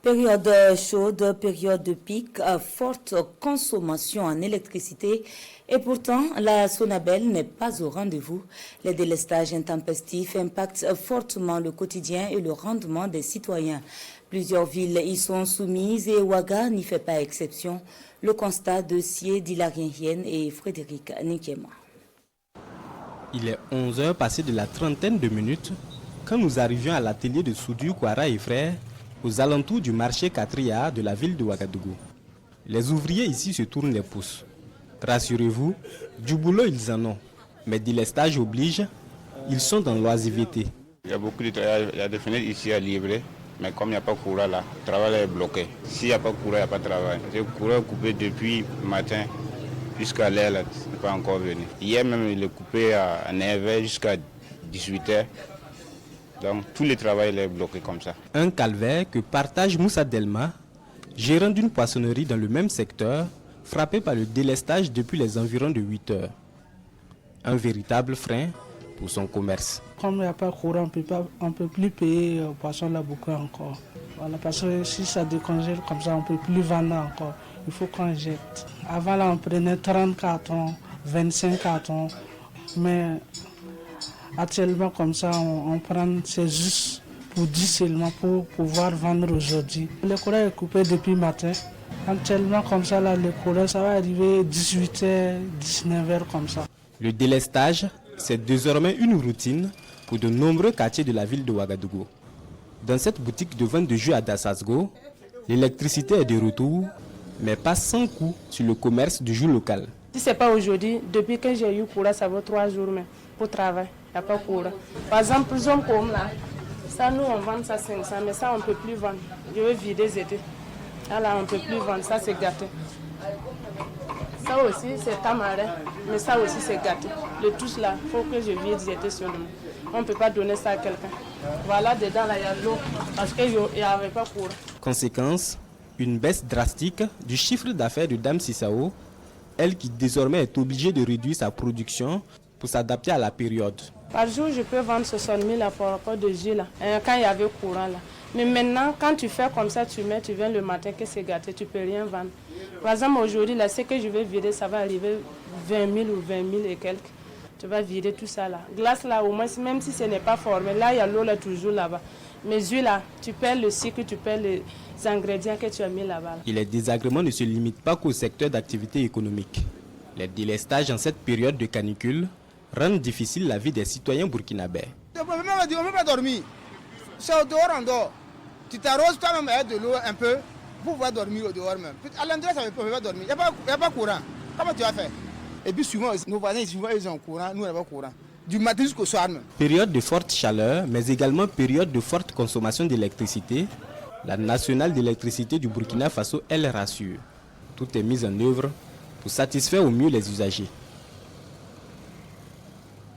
Période chaude, période de pic, forte consommation en électricité et pourtant la Sonabel n'est pas au rendez-vous. Les délestages intempestifs impactent fortement le quotidien et le rendement des citoyens. Plusieurs villes y sont soumises et Ouaga n'y fait pas exception. Le constat de Sié Dilarien Hien et Frédéric Nikema. Il est 11h passé de la trentaine de minutes quand nous arrivions à l'atelier de soudure Kouara et Frères aux alentours du marché Katria de la ville de Ouagadougou. Les ouvriers ici se tournent les pouces. Rassurez-vous, du boulot ils en ont, mais délestage oblige, ils sont dans l'oisiveté. Il y a beaucoup de travail, il y a des fenêtres ici à livrer, mais comme il n'y a pas de courant là, le travail est bloqué. S'il n'y a pas de courant, il n'y a pas de travail. Le courant est coupé depuis le matin jusqu'à l'heure, là, il n'est pas encore venu. Hier même, il est coupé à 9h jusqu'à 18h. Donc tout le travail est bloqué comme ça. Un calvaire que partage Moussa Delma, gérant d'une poissonnerie dans le même secteur, frappé par le délestage depuis les environs de 8 heures. Un véritable frein pour son commerce. Comme il n'y a pas de courant, on ne peut plus payer le poisson là beaucoup encore. Voilà, parce que si ça décongèle comme ça, on ne peut plus vendre encore. Il faut qu'on jette. Avant là, on prenait 30 cartons, 25 cartons, mais actuellement, comme ça, on prend, c'est juste pour 10 seulement pour pouvoir vendre aujourd'hui. Le courant est coupé depuis le matin. Actuellement, comme ça, là, le courant, ça va arriver 18h, 19h comme ça. Le délestage, c'est désormais une routine pour de nombreux quartiers de la ville de Ouagadougou. Dans cette boutique de vente de jus à Dassasgo, l'électricité est de retour, mais pas sans coût sur le commerce du jus local. Si ce n'est pas aujourd'hui, depuis que j'ai eu courant, ça vaut 3 jours mais pour travailler. Il n'y a pas de courant. Par exemple, plus comme là, ça nous on vend ça 500, mais ça on ne peut plus vendre. Je veux vider les étés. Là on ne peut plus vendre, ça c'est gâté. Ça aussi c'est tamarin, mais ça aussi c'est gâté. Le tous là, il faut que je vide les étés sur nous. On ne peut pas donner ça à quelqu'un. Voilà, dedans là il y a de l'eau, parce qu'il n'y avait pas de courant. Conséquence, une baisse drastique du chiffre d'affaires de Dame Sissao, elle qui désormais est obligée de réduire sa production pour s'adapter à la période. Par jour, je peux vendre 60 000 à rapport de jus là, quand il y avait courant là. Mais maintenant, quand tu fais comme ça, tu viens le matin que c'est gâté, tu ne peux rien vendre. Par exemple, aujourd'hui, là, ce que je vais vider, ça va arriver 20 000 ou 20 000 et quelques. Tu vas vider tout ça là. Glace là, au moins, même si ce n'est pas formé, là, il y a l'eau là toujours là-bas. Mais jus là, tu perds le cycle, tu perds les ingrédients que tu as mis là-bas. Et les désagréments ne se limitent pas qu'au secteur d'activité économique. Les délestages en cette période de canicule rendent difficile la vie des citoyens burkinabés. Le problème, on ne peut pas dormir. C'est au dehors, on dort. Tu t'arroses toi-même avec de l'eau un peu pour pouvoir dormir au dehors même. À l'endroit, ça ne peut pas dormir. Il n'y a pas de courant. Comment tu vas faire? Et puis souvent, nos voisins, souvent, ils ont courant, nous, on n'a pas de courant. Du matin jusqu'au soir même. Période de forte chaleur, mais également période de forte consommation d'électricité, la nationale d'électricité du Burkina Faso, elle rassure. Tout est mis en œuvre pour satisfaire au mieux les usagers.